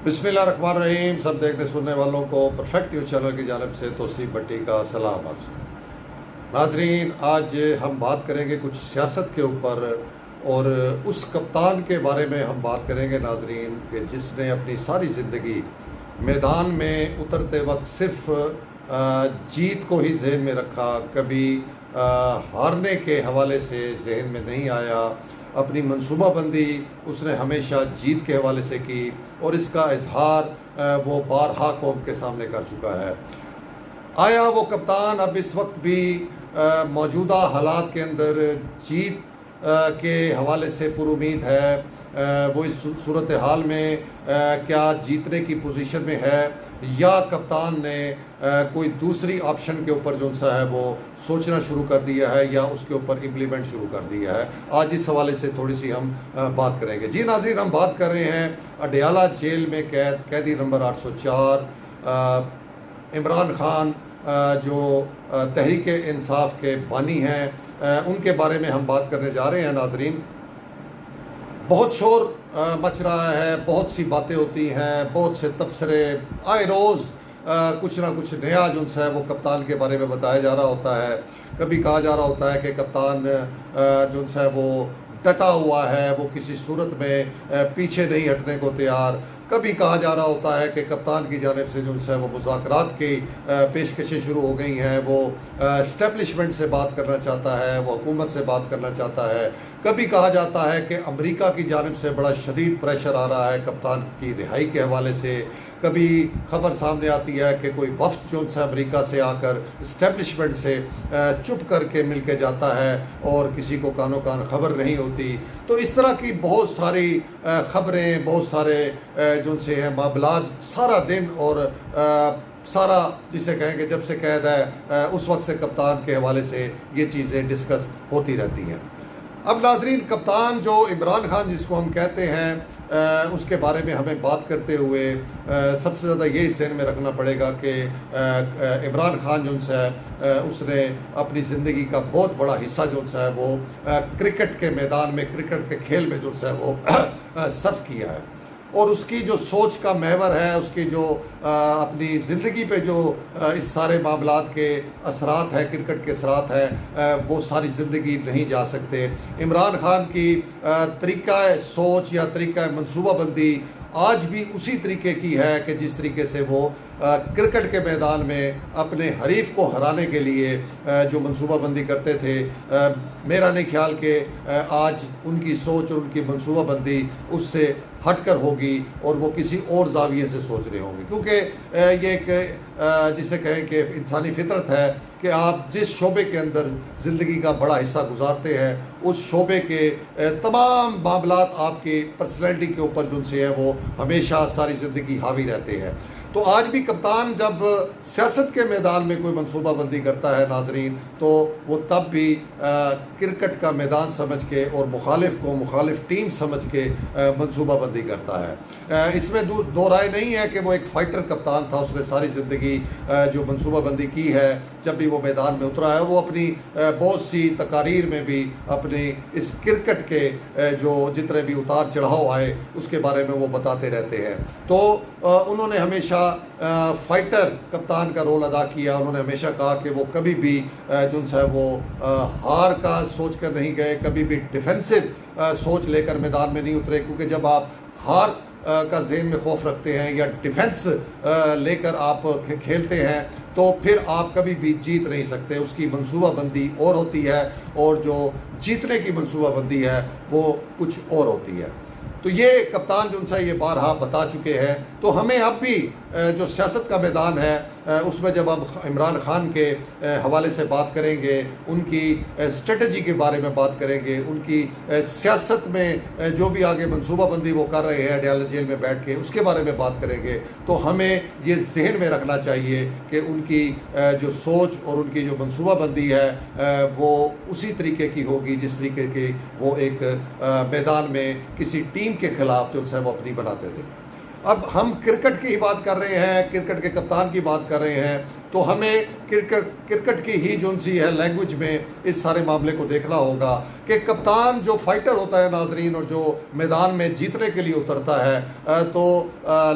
बिस्मिल्लाहिर्रहमानिर्रहीम। सब देखने सुनने वालों को परफेक्ट न्यूज़ चैनल की जानिब से तौसीफ भट्टी का सलाम अर्ज़। नाजरीन, आज हम बात करेंगे कुछ सियासत के ऊपर और उस कप्तान के बारे में हम बात करेंगे नाजरीन कि जिसने अपनी सारी ज़िंदगी मैदान में उतरते वक्त सिर्फ जीत को ही जहन में रखा, कभी हारने के हवाले से जहन में नहीं आया। अपनी मनसूबाबंदी उसने हमेशा जीत के हवाले से की और इसका इजहार वो बारहा कौम के सामने कर चुका है। आया वो कप्तान अब इस वक्त भी मौजूदा हालात के अंदर जीत के हवाले से पुरुमीद है। वो इस सूरत हाल में क्या जीतने की पोजीशन में है या कप्तान ने कोई दूसरी ऑप्शन के ऊपर जो सा है वो सोचना शुरू कर दिया है या उसके ऊपर इम्प्लीमेंट शुरू कर दिया है। आज इस हवाले से थोड़ी सी हम बात करेंगे। जी नाज़रीन, हम बात कर रहे हैं अडयाला जेल में कैदी नंबर 804 इमरान खान जो तहरीक इंसाफ के बानी हैं, उनके बारे में हम बात करने जा रहे हैं। नाजरीन, बहुत शोर मच रहा है, बहुत सी बातें होती हैं, बहुत से तबसरे आए रोज़ कुछ ना कुछ नया जो है वो कप्तान के बारे में बताया जा रहा होता है। कभी कहा जा रहा होता है कि कप्तान जो है वो डटा हुआ है, वो किसी सूरत में पीछे नहीं हटने को तैयार। कभी कहा जा रहा होता है कि कप्तान की जानिब से जो है वो मुज़ाकरात की पेशकशें शुरू हो गई हैं, वो इस्टेब्लिशमेंट से बात करना चाहता है, वो हुकूमत से बात करना चाहता है। कभी कहा जाता है कि अमेरिका की जानिब से बड़ा शदीद प्रेशर आ रहा है कप्तान की रिहाई के हवाले से। कभी खबर सामने आती है कि कोई वफ्द जो है अमेरिका से आकर इस्टेब्लिशमेंट से चुप करके मिल के जाता है और किसी को कानो कान खबर नहीं होती। तो इस तरह की बहुत सारी ख़बरें, बहुत सारे जो से हैं मामलात सारा दिन और सारा जिसे कहेंगे जब से कैद है उस वक्त से कप्तान के हवाले से ये चीज़ें डिस्कस होती रहती हैं। अब नाजरीन, कप्तान जो इमरान खान जिसको हम कहते हैं उसके बारे में हमें बात करते हुए सबसे ज़्यादा ये ज़हन में रखना पड़ेगा कि इमरान खान जो है उसने अपनी ज़िंदगी का बहुत बड़ा हिस्सा जो है वो क्रिकेट के मैदान में, क्रिकेट के खेल में जो है वो सर्व किया है। और उसकी जो सोच का महवर है, उसकी जो अपनी ज़िंदगी पे जो इस सारे मामलात के असरात हैं, क्रिकेट के असरात हैं, वो सारी ज़िंदगी नहीं जा सकते। इमरान खान की तरीक़ा सोच या तरीक़ा मनसूबाबंदी आज भी उसी तरीके की है कि जिस तरीके से वो क्रिकेट के मैदान में अपने हरीफ को हराने के लिए जो मनसूबाबंदी करते थे। मेरा नहीं ख्याल कि आज उनकी सोच और उनकी मनसूबाबंदी उससे हटकर होगी और वो किसी और जाविये से सोच रहे होंगे, क्योंकि ये एक जिसे कहें कि इंसानी फितरत है कि आप जिस शोबे के अंदर ज़िंदगी का बड़ा हिस्सा गुजारते हैं उस शोबे के तमाम मामलात आपके पर्सनैलिटी के ऊपर जो से है वो हमेशा सारी ज़िंदगी हावी रहते हैं। तो आज भी कप्तान जब सियासत के मैदान में कोई मनसूबाबंदी करता है नाजरीन, तो वो तब भी क्रिकेट का मैदान समझ के और मुखालिफ को मुखालिफ टीम समझ के मनसूबाबंदी करता है। इसमें दो राय नहीं है कि वो एक फ़ाइटर कप्तान था। उसने सारी ज़िंदगी जो मनसूबाबंदी की है, जब भी वो मैदान में उतरा है, वो अपनी बहुत सी तकारीर में भी अपनी इस क्रिकेट के जो जितने भी उतार चढ़ाव आए उसके बारे में वो बताते रहते हैं। तो उन्होंने हमेशा फाइटर कप्तान का रोल अदा किया। उन्होंने हमेशा कहा कि वो कभी भी जो है वो हार का सोच कर नहीं गए, कभी भी डिफेंसिव सोच लेकर मैदान में नहीं उतरे, क्योंकि जब आप हार का ज़हन में खौफ रखते हैं या डिफेंस लेकर आप खेलते हैं तो फिर आप कभी भी जीत नहीं सकते। उसकी मनसूबाबंदी और होती है और जो जीतने की मनसूबाबंदी है वो कुछ और होती है। तो ये कप्तान जो है ये बारहा बता चुके हैं। तो हमें अब भी जो सियासत का मैदान है उसमें जब हम इमरान खान के हवाले से बात करेंगे, उनकी स्ट्रेटजी के बारे में बात करेंगे, उनकी सियासत में जो भी आगे मनसूबाबंदी वो कर रहे हैं अडयाला जेल में बैठ के, उसके बारे में बात करेंगे, तो हमें ये जहन में रखना चाहिए कि उनकी जो सोच और उनकी जो मनसूबाबंदी है वो उसी तरीके की होगी जिस तरीके की वो एक मैदान में किसी टीम के ख़िलाफ़ जो है वो अपनी बनाते थे। अब हम क्रिकेट की ही बात कर रहे हैं, क्रिकेट के कप्तान की बात कर रहे हैं, तो हमें क्रिकेट की ही जो सी है लैंग्वेज में इस सारे मामले को देखना होगा कि कप्तान जो फाइटर होता है नाजरीन, और जो मैदान में जीतने के लिए उतरता है, तो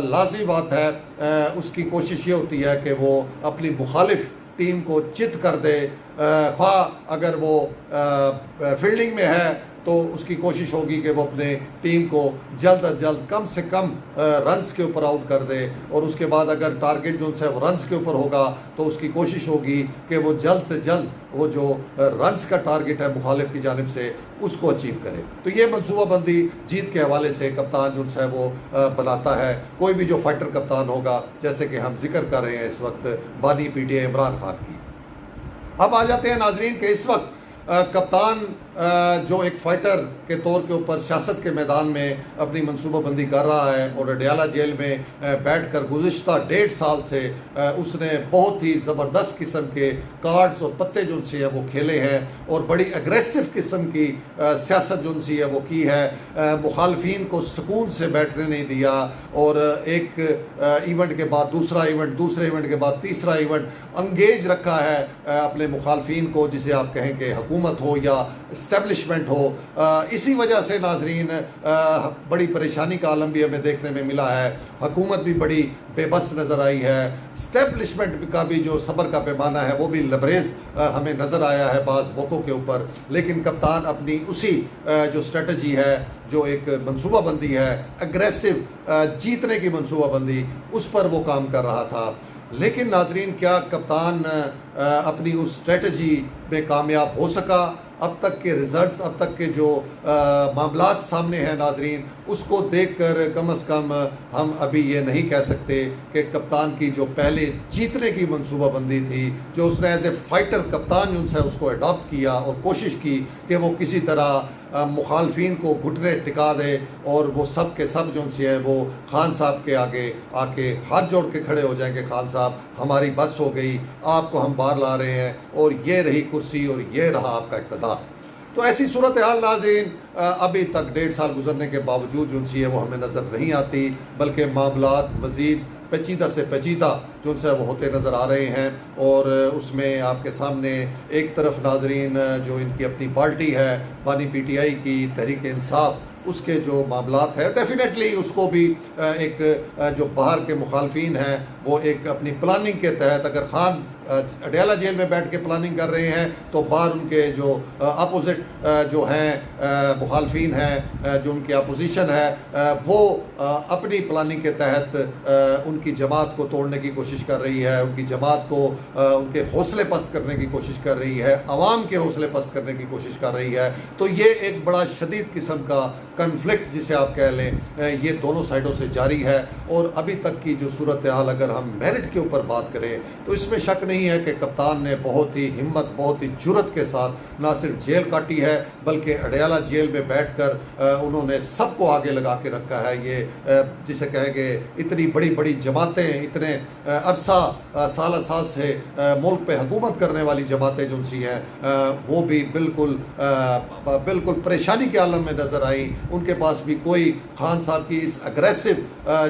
लाज़मी बात है उसकी कोशिश ये होती है कि वो अपनी मुखालिफ टीम को चित कर दे। ख्वा अगर वो फील्डिंग में है तो उसकी कोशिश होगी कि वो अपने टीम को जल्द अज जल्द कम से कम रन्स के ऊपर आउट कर दे, और उसके बाद अगर टारगेट जो है वो रन्स के ऊपर होगा तो उसकी कोशिश होगी कि वो जल्द से जल्द वो जो रन्स का टारगेट है मुखालिफ की जानिब से उसको अचीव करे। तो ये मनसूबाबंदी जीत के हवाले से कप्तान जो है वो बनाता है। कोई भी जो फाइटर कप्तान होगा, जैसे कि हम जिक्र कर रहे हैं इस वक्त बानी पीटीआई इमरान खान की। अब आ जाते हैं नाजरीन के इस वक्त कप्तान जो एक फ़ाइटर के तौर के ऊपर सियासत के मैदान में अपनी मनसूबाबंदी कर रहा है, और अडयाला जेल में बैठकर गुज़िश्ता 1.5 साल से उसने बहुत ही ज़बरदस्त किस्म के कार्ड्स और पत्ते जो सी है वो खेले हैं, और बड़ी अग्रेसिव किस्म की सियासत जो सी है वो की है। मुखालफिन को सुकून से बैठने नहीं दिया, और एक इवेंट के बाद दूसरा इवेंट, दूसरे इवेंट के बाद तीसरा इवेंट अंगेज रखा है अपने मुखालफिन को, जिसे आप कहें कि हुकूमत हो या इस्टेब्लिशमेंट हो। इसी वजह से नाजरीन बड़ी परेशानी का आलम भी हमें देखने में मिला है। हुकूमत भी बड़ी बेबस नज़र आई है, इस्टेब्लिशमेंट का भी जो सब्र का पैमाना है वो भी लबरेज हमें नज़र आया है बाज़ मौक़ों के ऊपर। लेकिन कप्तान अपनी उसी जो स्ट्रेटजी है, जो एक मनसूबाबंदी है अग्रेसिव जीतने की मनसूबाबंदी, उस पर वो काम कर रहा था। लेकिन नाजरीन क्या कप्तान अपनी उस स्ट्रेटजी में कामयाब हो सका? अब तक के रिज़ल्ट्स, अब तक के जो मामलात सामने हैं नाजरीन, उसको देखकर कम से कम हम अभी ये नहीं कह सकते कि कप्तान की जो पहले जीतने की मनसूबाबंदी थी, जो उसने एज ए फाइटर कप्तान जो है उसको अडॉप्ट किया और कोशिश की कि वो किसी तरह मुखालफिन को घुटने टिका दे, और वो सब के सब जो है वो खान साहब के आगे आके हाथ जोड़ के खड़े हो जाएंगे, खान साहब हमारी बस हो गई, आपको हम बाहर ला रहे हैं, और ये रही कुर्सी और ये रहा आपका इक़्तिदार। तो ऐसी सूरत हाल नाज़रीन अभी तक 1.5 साल गुजरने के बावजूद जो सी है वो हमें नज़र नहीं आती, बल्कि मामलात मज़ीद पेचीदा से पेचीदा जो है वो होते नज़र आ रहे हैं। और उसमें आपके सामने एक तरफ नाजरीन जो इनकी अपनी पार्टी है बानी पीटीआई की तहरीक इंसाफ, उसके जो मामलात है डेफिनेटली उसको भी एक जो बाहर के मुखालफिन हैं वो एक अपनी प्लानिंग के तहत, अगर खान अडयाला जेल में बैठ के प्लानिंग कर रहे हैं तो बाहर उनके जो अपोजिट जो हैं मुखालफिन हैं, जो उनकी अपोजिशन है, वो अपनी प्लानिंग के तहत उनकी जमात को तोड़ने की कोशिश कर रही है, उनकी जमात को उनके हौसले पस्त करने की कोशिश कर रही है, अवाम के हौसले पस्त करने की कोशिश कर रही है। तो ये एक बड़ा शदीद किस्म का कन्फ्लिक्ट जिसे आप कह लें, ये दोनों साइडों से जारी है। और अभी तक की जो सूरत हाल अगर हम मेरिट के ऊपर बात करें तो इसमें शक नहीं है कि कप्तान ने बहुत ही हिम्मत, बहुत ही जुर्रत के साथ ना सिर्फ जेल काटी है बल्कि अडयाला जेल में बैठकर उन्होंने सबको आगे लगा के रखा है। ये जिसे कहेंगे इतनी बड़ी बड़ी जमातें, इतने अरसा साल से मुल्क पे हुकूमत करने वाली जमातें जो सी हैं वो भी बिल्कुल परेशानी के आलम में नज़र आई। उनके पास भी कोई खान साहब की इस अग्रेसिव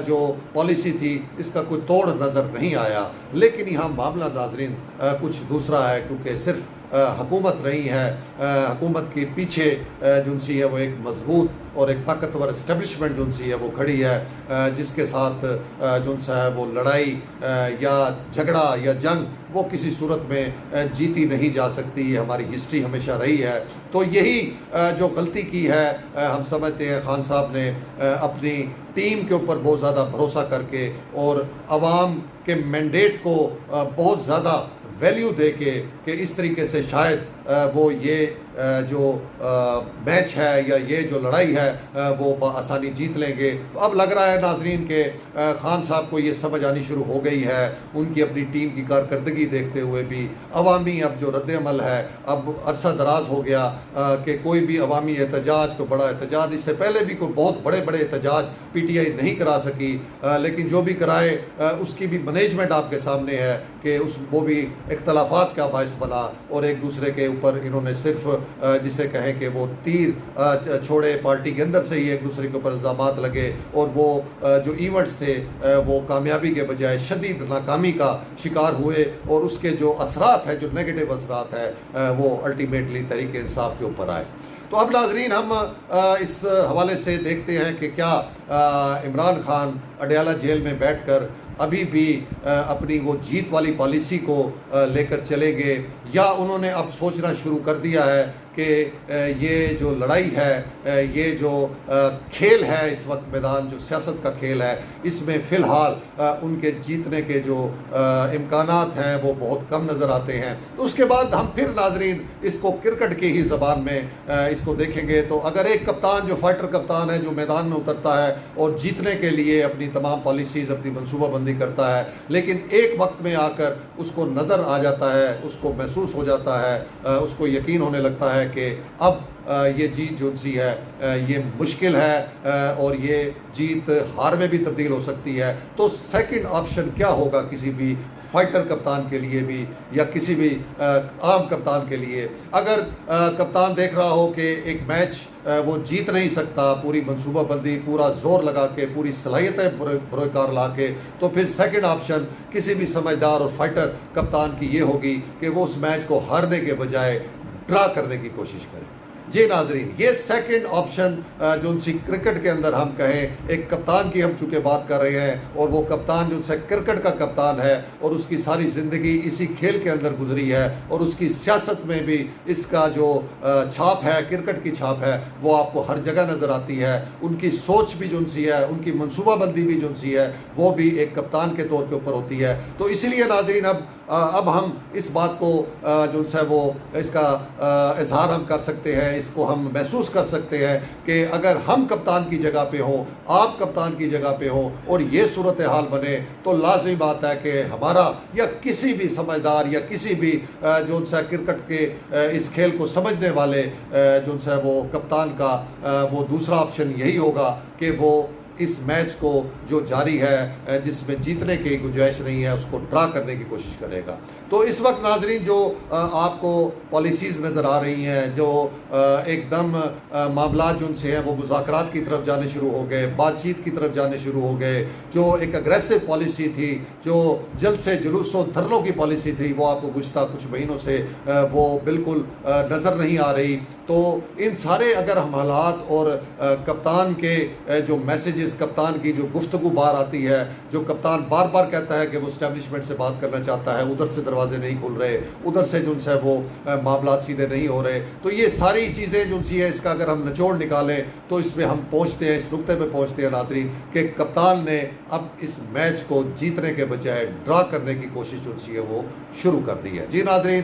जो पॉलिसी थी इसका कोई तोड़ नज़र नहीं आया। लेकिन यहाँ मामला नाजरीन कुछ दूसरा है, क्योंकि सिर्फ हुकूमत नहीं है, हुकूमत के पीछे जो सी है वो एक मजबूत और एक ताकतवर इस्टेब्लिशमेंट जो सी है वो खड़ी है, जिसके साथ जो है वो लड़ाई या झगड़ा या जंग वो किसी सूरत में जीती नहीं जा सकती। ये हमारी हिस्ट्री हमेशा रही है। तो यही जो गलती की है हम समझते हैं खान साहब ने अपनी टीम के ऊपर बहुत ज़्यादा भरोसा करके और आवाम के मैंडेट को बहुत ज़्यादा वैल्यू दे के कि इस तरीके से शायद वो ये जो मैच है या ये जो लड़ाई है वो आसानी जीत लेंगे। तो अब लग रहा है नाजरीन के खान साहब को ये समझ आनी शुरू हो गई है, उनकी अपनी टीम की कारकर्दगी देखते हुए भी अवामी अब जो रद्द-ए-अमल है, अब अरसा दराज हो गया कि कोई भी अवामी एहतजाज को बड़ा एहतजाज, इससे पहले भी कोई बहुत बड़े बड़े एहतजाज पीटीआई नहीं करा सकी, लेकिन जो भी कराए उसकी भी मैनेजमेंट आपके सामने है कि वो भी इख्तलाफात का बायस बना और एक दूसरे के ऊपर इन्होंने सिर्फ जिसे कहें कि वो तीर छोड़े, पार्टी के अंदर से ही एक दूसरे के ऊपर इल्ज़ामात लगे और वो जो इवेंट्स थे वो कामयाबी के बजाय शदीद नाकामी का शिकार हुए और उसके जो असरात है, जो नेगेटिव असरात है, वो अल्टीमेटली तहरीक इंसाफ के ऊपर आए। तो अब नाजरीन हम इस हवाले से देखते हैं कि क्या इमरान खान अडयाला जेल में बैठकर अभी भी अपनी वो जीत वाली पॉलिसी को लेकर चलेंगे या उन्होंने अब सोचना शुरू कर दिया है कि ये जो लड़ाई है, ये जो खेल है इस वक्त मैदान, जो सियासत का खेल है, इसमें फ़िलहाल उनके जीतने के जो इम्कानात हैं वो बहुत कम नज़र आते हैं। तो उसके बाद हम फिर नाजरीन इसको क्रिकेट की ही ज़बान में इसको देखेंगे। तो अगर एक कप्तान जो फाइटर कप्तान है, जो मैदान में उतरता है और जीतने के लिए अपनी तमाम पॉलिसीज़, अपनी मनसूबाबंदी करता है, लेकिन एक वक्त में आकर उसको नज़र आ जाता है, उसको महसूस हो जाता है, उसको यकीन होने लगता है कि अब ये जीत जो सी है ये मुश्किल है और ये जीत हार में भी तब्दील हो सकती है, तो सेकंड ऑप्शन क्या होगा किसी भी फाइटर कप्तान के लिए भी या किसी भी आम कप्तान के लिए? अगर कप्तान देख रहा हो कि एक मैच वो जीत नहीं सकता, पूरी मनसूबाबंदी, पूरा जोर लगा के, पूरी सलाहियतें बरकरार ला के, तो फिर सेकंड ऑप्शन किसी भी समझदार और फाइटर कप्तान की ये होगी कि वो उस मैच को हारने के बजाय ड्रा करने की कोशिश करें। जी नाजरीन, ये सेकंड ऑप्शन जो उनसी क्रिकेट के अंदर हम कहें, एक कप्तान की हम चूँकि बात कर रहे हैं और वो कप्तान जो उनसे क्रिकेट का कप्तान है और उसकी सारी ज़िंदगी इसी खेल के अंदर गुजरी है और उसकी सियासत में भी इसका जो छाप है, क्रिकेट की छाप है, वो आपको हर जगह नज़र आती है। उनकी सोच भी जो उनसी है, उनकी मनसूबाबंदी भी जो उनसी है, वो भी एक कप्तान के तौर के ऊपर होती है। तो इसीलिए नाजरीन अब हम इस बात को जो है वो इसका इजहार हम कर सकते हैं, इसको हम महसूस कर सकते हैं कि अगर हम कप्तान की जगह पे हों, आप कप्तान की जगह पे हों और ये सूरत हाल बने, तो लाजमी बात है कि हमारा या किसी भी समझदार या किसी भी जो उनसे क्रिकेट के इस खेल को समझने वाले जो उनसे वो कप्तान का वो दूसरा ऑप्शन यही होगा कि वो इस मैच को जो जारी है, जिसमें जीतने की गुंजाइश नहीं है, उसको ड्रा करने की कोशिश करेगा। तो इस वक्त नाजरीन जो आपको पॉलिसीज़ नज़र आ रही हैं, जो एकदम मामला जो उनसे हैं वो मुज़ाकरात की तरफ जाने शुरू हो गए, बातचीत की तरफ जाने शुरू हो गए, जो एक अग्रेसिव पॉलिसी थी, जो जल्द से जुलूसों धरनों की पॉलिसी थी, वो आपको गुज़श्ता कुछ महीनों से वो बिल्कुल नज़र नहीं आ रही। तो इन सारे अगर हम हालात और कप्तान के जो मैसेजेस, कप्तान की जो गुफ्तगू बाहर आती है, जो कप्तान बार बार कहता है कि वो इस्टेब्लिशमेंट से बात करना चाहता है, उधर से दरवाजे नहीं खुल रहे, उधर से जो उनसे वो मामला सीधे नहीं हो रहे, तो ये सारी चीज़ें जो उनसी है, इसका अगर हम निचोड़ निकालें तो इसमें हम पहुँचते हैं, इस नुक्ते में पहुँचते हैं नाजरीन कि कप्तान ने अब इस मैच को जीतने के बजाय ड्रा करने की कोशिश जो उनसी है वो शुरू कर दी है। जी नाजरीन,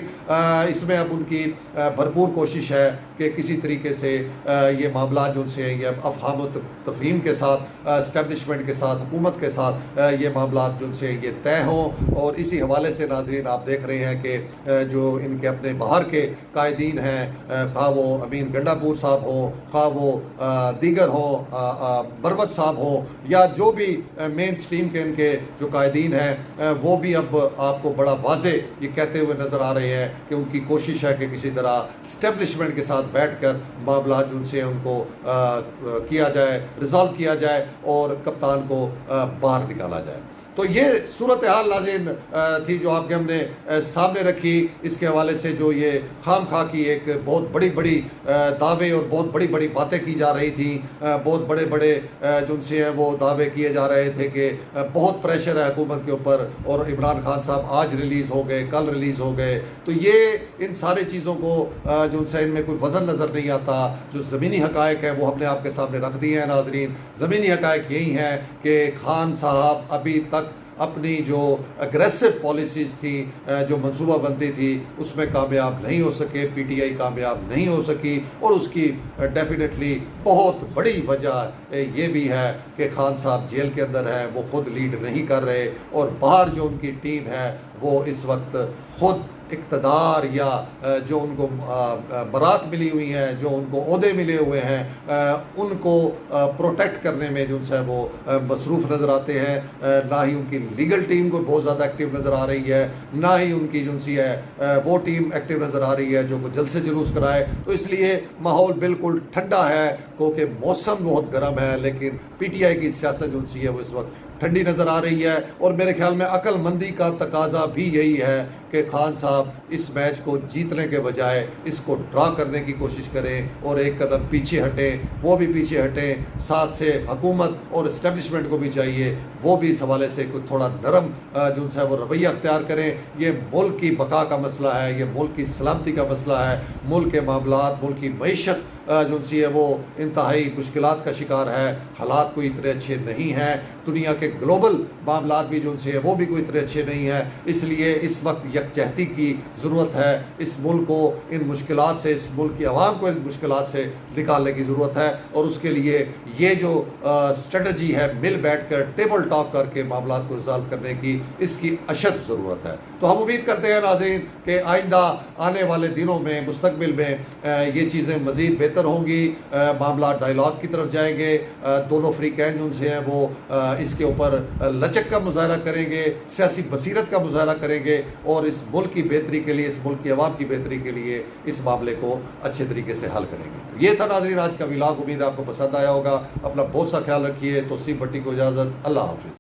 इसमें अब उनकी भरपूर कोशिश है कि किसी तरीके से ये मामला जो उनसे ये अफहाम तफहीम के साथ, इस्टेब्लिशमेंट के साथ, हुकूमत के साथ ये मामला जो उनसे ये तय हों। और इसी हवाले से नाजरीन आप देख रहे हैं कि जो इनके अपने बाहर के कायदीन हैं, खा वो अमीन गंडापुर साहब हों, खा वो दीगर हों, बरवत साहब हों, या जो भी मेन स्ट्रीम के इनके जो कायदीन हैं, वो भी अब आपको बड़ा वाज़े ये कहते हुए नज़र आ रहे हैं कि उनकी कोशिश है कि किसी तरह इस्टेब्लिशमेंट के साथ बैठकर मामला जो उनसे उनको किया जाए, रिजॉल्व किया जाए और कप्तान को बाहर निकाला जाए। तो ये सूरत हाल नाज़रीन थी जो आपके हमने सामने रखी। इसके हवाले से जो ये खाम खा की एक बहुत बड़ी बड़ी दावे और बहुत बड़ी बड़ी बातें की जा रही थी, बहुत बड़े बड़े जो उनसे हैं वो दावे किए जा रहे थे कि बहुत प्रेशर है हुकूमत के ऊपर और इमरान खान साहब आज रिलीज़ हो गए, कल रिलीज़ हो गए। तो ये इन सारी चीज़ों को जो उनसे इनमें कोई वज़न नज़र नहीं आता। जो ज़मीनी हक़ाइक़ हैं वो हमने आपके सामने रख दिए हैं नाजरीन। ज़मीनी हक़ाइक़ यही हैं कि खान साहब अभी तक अपनी जो अग्रेसिव पॉलिसीज़ थी, जो मनसूबाबंदी थी, उसमें कामयाब नहीं हो सके, पीटीआई कामयाब नहीं हो सकी। और उसकी डेफिनेटली बहुत बड़ी वजह ये भी है कि खान साहब जेल के अंदर है, वो ख़ुद लीड नहीं कर रहे और बाहर जो उनकी टीम है वो इस वक्त ख़ुद इक़्तिदार या जो उनको बरात मिली हुई हैं, जो उनको ओहदे मिले हुए हैं, उनको प्रोटेक्ट करने में जो है वो मसरूफ़ नज़र आते हैं। ना ही उनकी लीगल टीम को बहुत ज़्यादा एक्टिव नज़र आ रही है, ना ही उनकी जो सी है वो टीम एक्टिव नज़र आ रही है जो को जल्द से जुलूस कराए। तो इसलिए माहौल बिल्कुल ठंडा है, क्योंकि मौसम बहुत गर्म है, लेकिन PTI की सियासत जो सी है वो इस वक्त ठंडी नज़र आ रही है। और मेरे ख्याल में अक्लमंदी का तकाजा भी यही है कि खान साहब इस मैच को जीतने के बजाय इसको ड्रा करने की कोशिश करें और एक कदम पीछे हटें, वो भी पीछे हटें। साथ से हुकूमत और इस्टेब्लिशमेंट को भी चाहिए वो भी इस हवाले से कुछ थोड़ा नरम जो है वो रवैया अख्तियार करें। ये मुल्क की बका का मसला है, ये मुल्क की सलामती का मसला है, मुल्क के मामलात, मुल्क की मईशत जो सी है वो इंतहाई मुश्किलात का शिकार है। हालात कोई इतने अच्छे नहीं हैं, दुनिया के ग्लोबल मामलात भी जो से है वो भी कोई इतने अच्छे नहीं हैं। इसलिए इस वक्त यकजहती की ज़रूरत है। इस मुल्क को इन मुश्किलात से, इस मुल्क की आवाम को इन मुश्किलात से निकालने की ज़रूरत है। और उसके लिए ये जो स्ट्रेटजी है, मिल बैठ कर टेबल टॉक करके मामलात को रिजॉल्व करने की, इसकी अशद ज़रूरत है। तो हम उम्मीद करते हैं नाज़रीन कि आइंदा आने वाले दिनों में, मुस्तकबिल में ये चीज़ें मज़ीद बेहतर होंगी, मामला डायलॉग की तरफ जाएंगे। दोनों फ्रीकैन जो से हैं वो इसके ऊपर लचक का मुजाहरा करेंगे, सियासी बसीरत का मुजाहरा करेंगे और इस मुल्क की बेहतरी के लिए, इस मुल्क की आवाम की बेहतरी के लिए इस मामले को अच्छे तरीके से हल करेंगे। ये था नाज़रीन आज का व्लॉग। उम्मीद आपको पसंद आया होगा। अपना बहुत सा ख्याल रखिए। तौसीफ भट्टी को इजाज़त। अल्लाह हाफ़िज़।